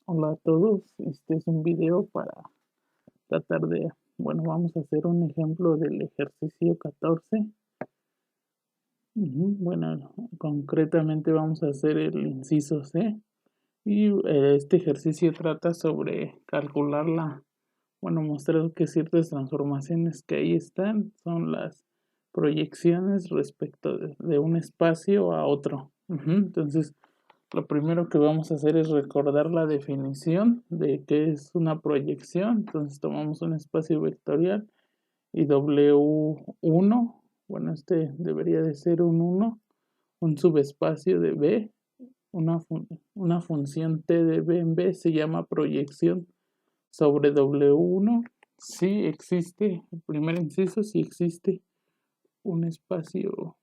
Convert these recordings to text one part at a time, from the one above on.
Hola a todos, este es un video para tratar de, vamos a hacer un ejemplo del ejercicio 14. Bueno, concretamente vamos a hacer el inciso C y este ejercicio trata sobre calcular mostrar que ciertas transformaciones que ahí están son las proyecciones respecto de un espacio a otro. Entonces, lo primero que vamos a hacer es recordar la definición de qué es una proyección. Entonces tomamos un espacio vectorial y W1, este debería de ser un 1, un subespacio de B, una función T de B en B se llama proyección sobre W1. Si existe, el primer inciso, si existe un espacio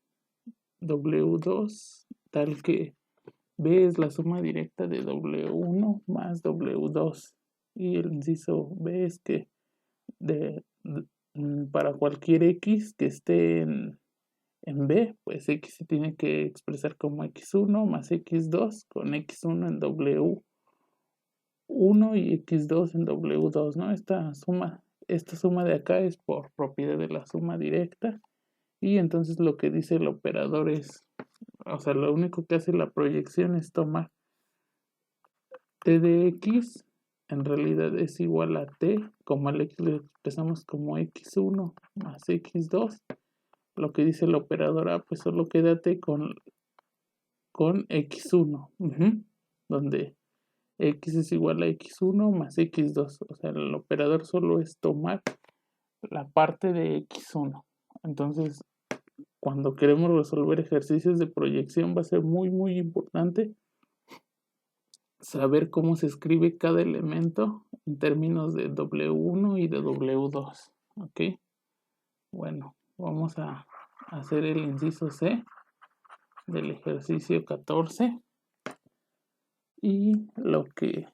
W2 tal que B es la suma directa de W1 más W2. Y el inciso B es que para cualquier X que esté en B, pues X se tiene que expresar como X1 más X2 con X1 en W1 y X2 en W2, ¿no? Esta suma de acá es por propiedad de la suma directa. Y entonces lo que dice el operador es, lo único que hace la proyección es tomar T de X, en realidad es igual a T, como al X lo expresamos como X1 más X2. Lo que dice el operador A, pues solo quédate con X1, donde X es igual a X1 más X2. O sea, el operador solo es tomar la parte de X1. Entonces, cuando queremos resolver ejercicios de proyección va a ser muy, muy importante saber cómo se escribe cada elemento en términos de W1 y de W2. ¿Ok? Bueno, vamos a hacer el inciso C del ejercicio 14. Y lo que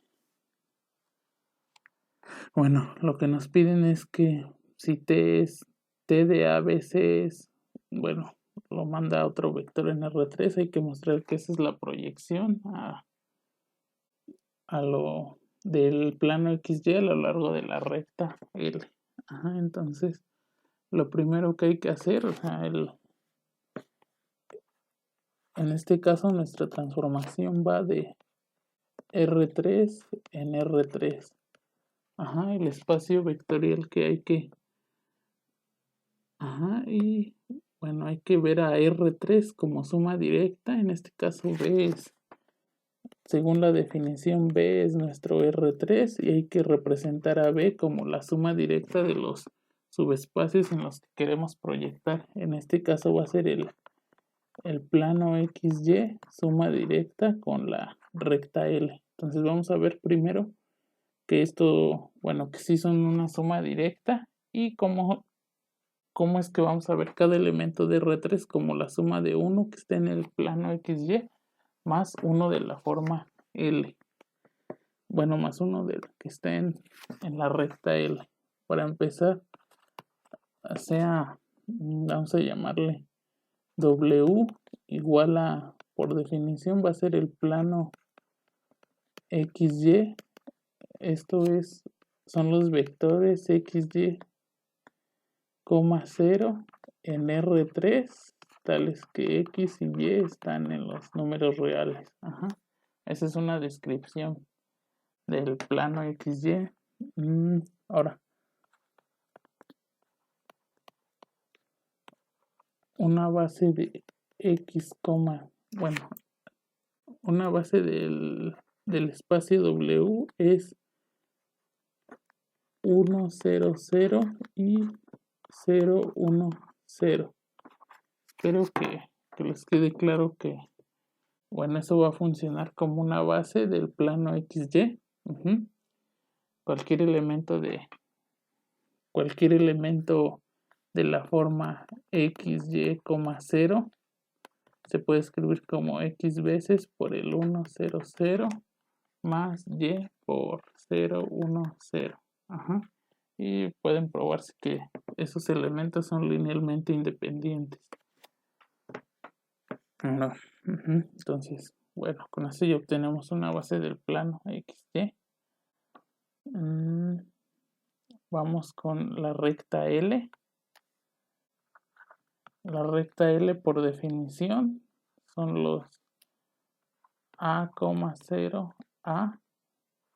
nos piden es que si T es T de ABC es, lo manda a otro vector en R3, hay que mostrar que esa es la proyección a lo del plano XY a lo largo de la recta L. Entonces, lo primero que hay que hacer, en este caso nuestra transformación va de R3 en R3. El espacio vectorial que hay que... hay que ver a R3 como suma directa. En este caso B es, según la definición, B es nuestro R3 y hay que representar a B como la suma directa de los subespacios en los que queremos proyectar. En este caso va a ser el plano XY, suma directa con la recta L. Entonces vamos a ver primero que esto, que sí son una suma directa y cómo es que vamos a ver cada elemento de R3 como la suma de 1 que está en el plano XY más 1 de la forma L. Más 1 de la que está en la recta L. Para empezar, vamos a llamarle W igual a, por definición, va a ser el plano XY. Esto son los vectores XY, 0 en R3, tales que X y Y están en los números reales. Esa es una descripción del plano XY. Ahora, una base de X, una base del espacio W es 1, 0, 0 y 0, 1, 0. Espero que les quede claro que, eso va a funcionar como una base del plano XY. Cualquier elemento de la forma XY, 0 se puede escribir como X veces por el 1, 0, 0 más Y por 0, 1, 0. Y pueden probarse que esos elementos son linealmente independientes. Entonces, bueno, con esto ya obtenemos una base del plano XY. Vamos con la recta L. La recta L por definición son los A, 0, A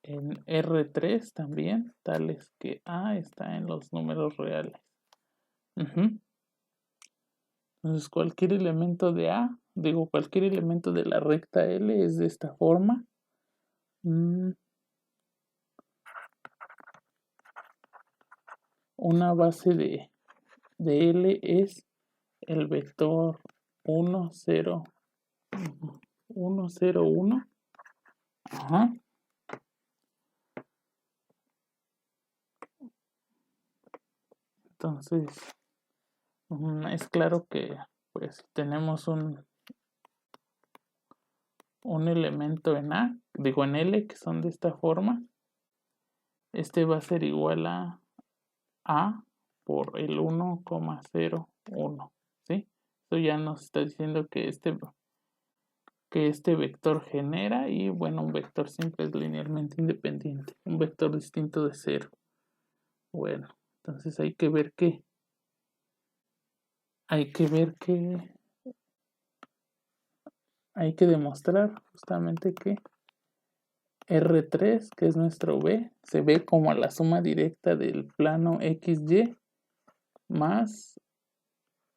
en R3 también, tales que A está en los números reales. Entonces cualquier elemento de A, cualquier elemento de la recta L es de esta forma. Una base de L es el vector 1, 0, 1, 0, 1. Ajá. Entonces, es claro que pues tenemos un elemento en A, en L, que son de esta forma. Este va a ser igual a A por el 1,01, ¿sí? Esto ya nos está diciendo que este vector genera, y bueno, un vector siempre es linealmente independiente, un vector distinto de 0. Bueno, entonces hay que ver que hay que demostrar justamente que R3, que es nuestro B, se ve como la suma directa del plano XY más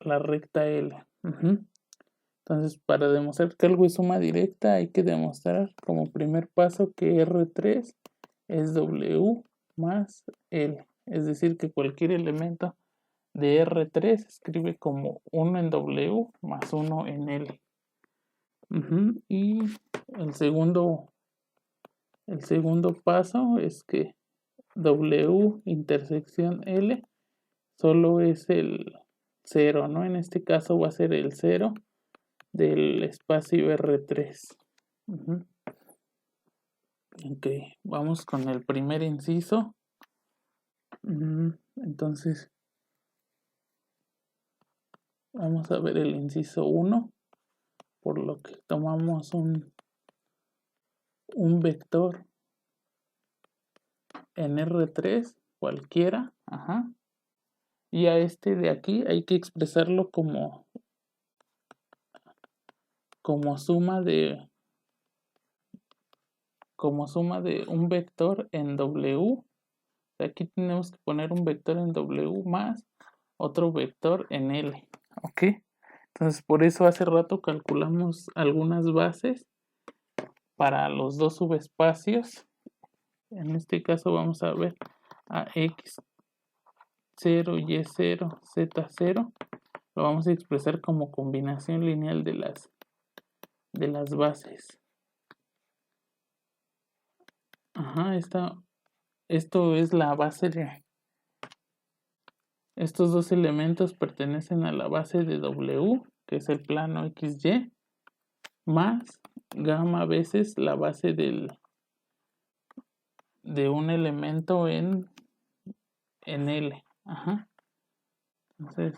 la recta L. Entonces, para demostrar que algo es suma directa, hay que demostrar como primer paso que R3 es W más L. Es decir, que cualquier elemento de R3 se escribe como 1 en W más 1 en L. Y el segundo paso es que W intersección L solo es el 0, ¿no? En este caso va a ser el 0 del espacio R3. Ok, vamos con el primer inciso. Entonces, vamos a ver el inciso 1, por lo que tomamos un vector en R3 cualquiera, y a este de aquí hay que expresarlo como suma de un vector en W. Aquí tenemos que poner un vector en W más otro vector en L. ¿Ok? Entonces, por eso hace rato calculamos algunas bases para los dos subespacios. En este caso vamos a ver a X0, Y0, Z0. Lo vamos a expresar como combinación lineal de las bases. Esto es la base de... Estos dos elementos pertenecen a la base de W, que es el plano XY, más gamma veces la base de un elemento en L. Entonces,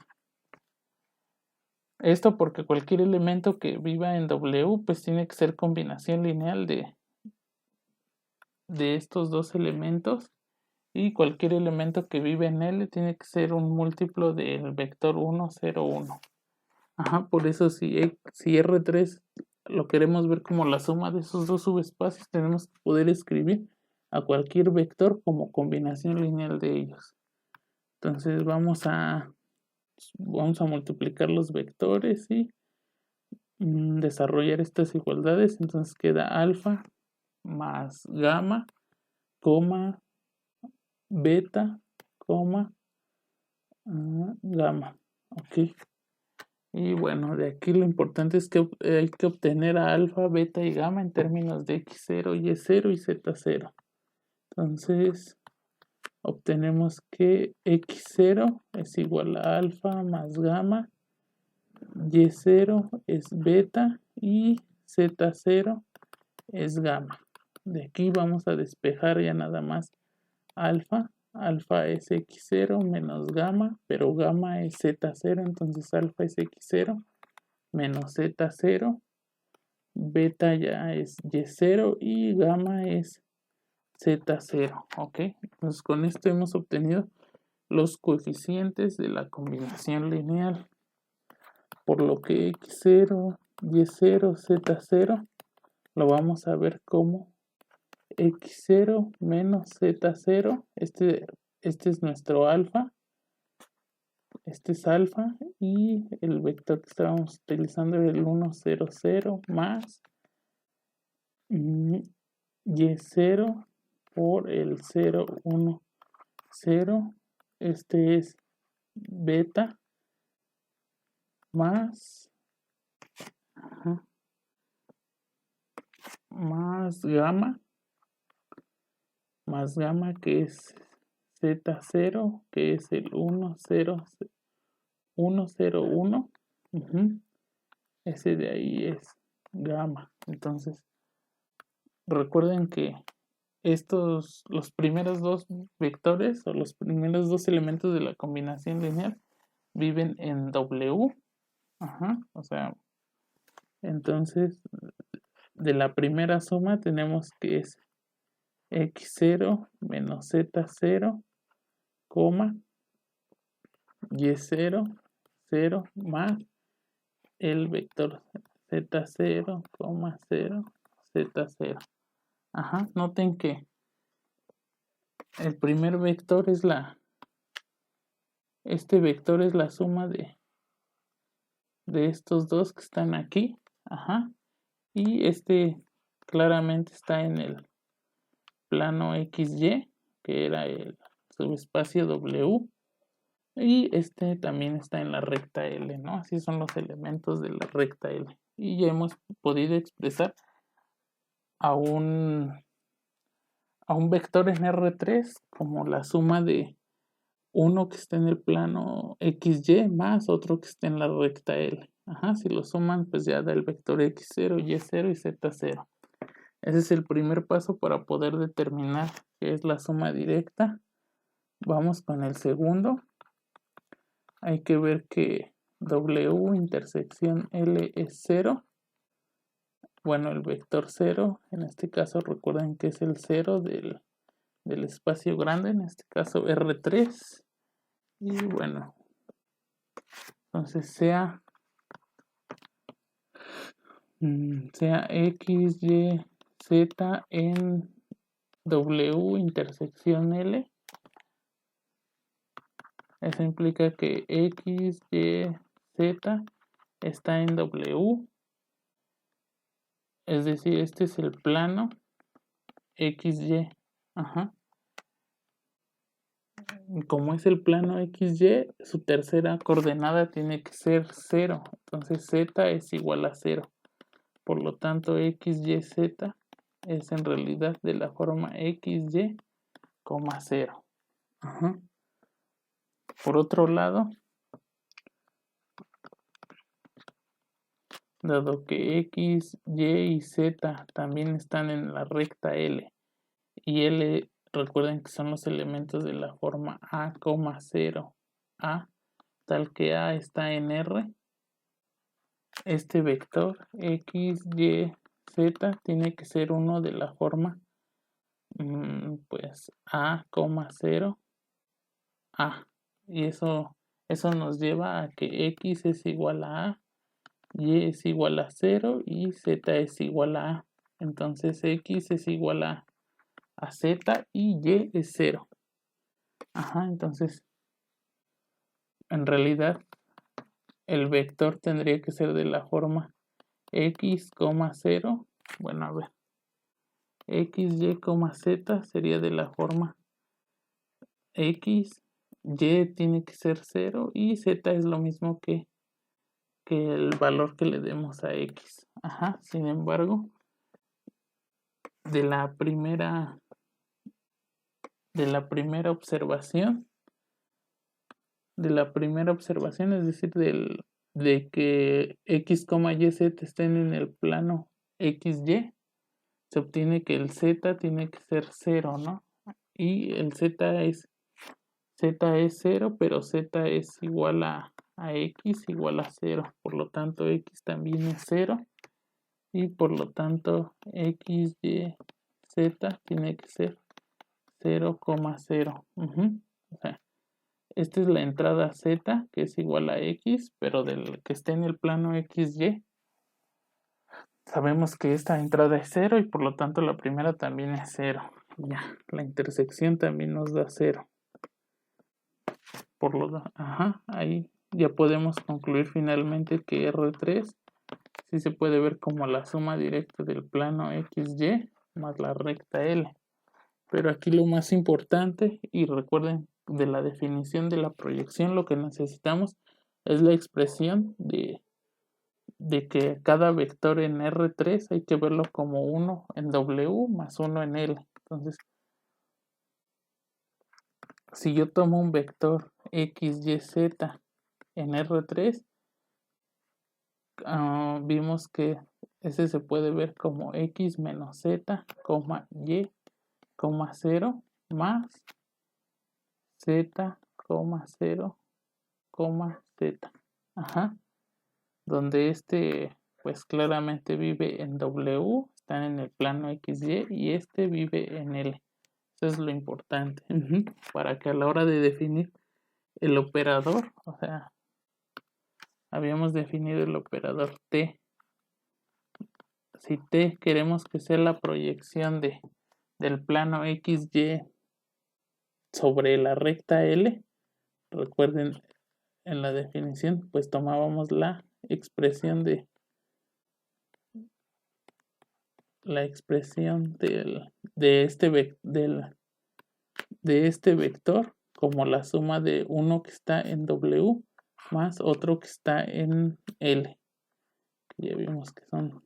esto porque cualquier elemento que viva en W, pues tiene que ser combinación lineal de estos dos elementos, y cualquier elemento que vive en L tiene que ser un múltiplo del vector 1, 0, 1. Por eso si R3 lo queremos ver como la suma de esos dos subespacios, tenemos que poder escribir a cualquier vector como combinación lineal de ellos. Entonces vamos a multiplicar los vectores y desarrollar estas igualdades. Entonces queda alfa más gamma, coma, beta, coma, gamma. Ok. Y bueno, de aquí lo importante es que hay que obtener a alfa, beta y gamma en términos de x0, y0 y z0. Entonces, obtenemos que x0 es igual a alfa más gamma, y0 es beta y z0 es gamma. De aquí vamos a despejar ya nada más alfa. Alfa es x0 menos gamma, pero gamma es z0, entonces alfa es x0 menos z0 beta ya es Y0 y gamma es Z0, ¿ok? Entonces con esto hemos obtenido los coeficientes de la combinación lineal, por lo que X0, Y0, Z0 lo vamos a ver como X0 menos Z0, este es nuestro alfa, este es alfa, y el vector que estábamos utilizando era el 1, 0, 0 más Y0 por el 0, 1, 0. Este es beta más, más gamma que es Z0, que es el 1, 0, 1, 0, 1. Ese de ahí es gamma. Entonces, recuerden que los primeros dos vectores o los primeros dos elementos de la combinación lineal viven en W. O sea, entonces de la primera suma tenemos que es X0 menos Z0, Y0, 0 más el vector Z0, 0, Z0. Noten que el primer vector es este vector es la suma de estos dos que están aquí. Y este claramente está en el plano XY, que era el subespacio W. Y este también está en la recta L, ¿no? Así son los elementos de la recta L. Y ya hemos podido expresar a un vector en R3 como la suma de uno que está en el plano XY más otro que esté en la recta L. Si lo suman, pues ya da el vector X0, Y0 y Z0. Ese es el primer paso para poder determinar qué es la suma directa. Vamos con el segundo. Hay que ver que W intersección L es 0. Bueno, el vector 0, en este caso recuerden que es el 0 del espacio grande, en este caso R3. Y bueno, entonces sea X, Y, Z en W intersección L. Eso implica que X, Y, Z está en W. Es decir, este es el plano XY. Como es el plano XY, su tercera coordenada tiene que ser 0. Entonces Z es igual a 0. Por lo tanto, XYZ es en realidad de la forma XY, 0. Por otro lado, dado que X, Y y Z también están en la recta L, y L, recuerden que son los elementos de la forma A, 0, A, tal que A está en R, este vector X, Y, Z tiene que ser uno de la forma pues A, 0, A. Y eso nos lleva a que X es igual a Y es igual a 0 y Z es igual a A. Entonces X es igual a Z y Y es 0. Entonces en realidad el vector tendría que ser de la forma X, 0. Bueno, a ver. X, Y, Z sería de la forma X, Y tiene que ser 0 y Z es lo mismo que el valor que le demos a X. Sin embargo, de la primera observación, es decir, de que X, Y, Z estén en el plano XY, se obtiene que el Z tiene que ser 0, ¿no? Y el Z es 0, pero Z es igual a X igual a 0. Por lo tanto, X también es 0 y por lo tanto x, y, z tiene que ser 0,0. O sea, esta es la entrada z, que es igual a x, pero del que esté en el plano xy, sabemos que esta entrada es 0 y por lo tanto la primera también es 0. Ya, la intersección también nos da 0. Por lo ahí ya podemos concluir finalmente que R3 sí se puede ver como la suma directa del plano XY más la recta L. Pero aquí lo más importante, y recuerden de la definición de la proyección, lo que necesitamos es la expresión de que cada vector en R3 hay que verlo como 1 en W más 1 en L. Entonces, si yo tomo un vector X, Y, Z en R3, vimos que ese se puede ver como X menos Z, Y, 0 más Z, 0, Z. Donde este pues claramente vive en W, están en el plano XY y este vive en L. Eso es lo importante. Para que a la hora de definir el operador, o sea, habíamos definido el operador T. Si T queremos que sea la proyección del plano XY sobre la recta L, recuerden en la definición, pues tomábamos la expresión de este vector como la suma de uno que está en W más otro que está en L. Ya vimos que son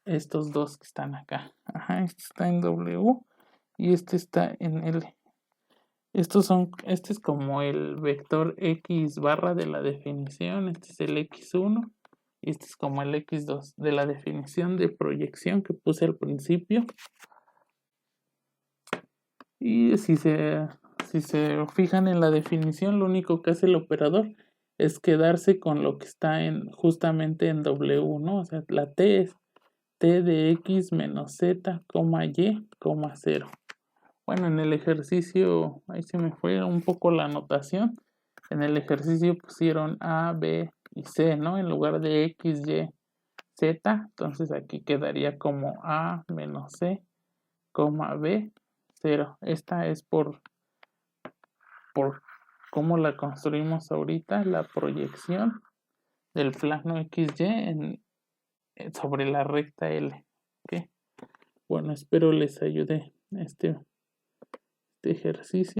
estos dos que están acá. Este está en W y este está en L. Este es como el vector X barra de la definición, este es el X1 y este es como el X2 de la definición de proyección que puse al principio. Y si se fijan en la definición, lo único que hace el operador es quedarse con lo que está justamente en W, ¿no? O sea, la T es T de X menos Z, Y, 0. Bueno, en el ejercicio, ahí se me fue un poco la anotación. En el ejercicio pusieron A, B y C, ¿no? En lugar de X, Y, Z. Entonces aquí quedaría como A menos C, B, 0. Esta es por cómo la construimos ahorita, la proyección del plano XY sobre la recta L. ¿Okay? Bueno, espero les ayude este ejercicio.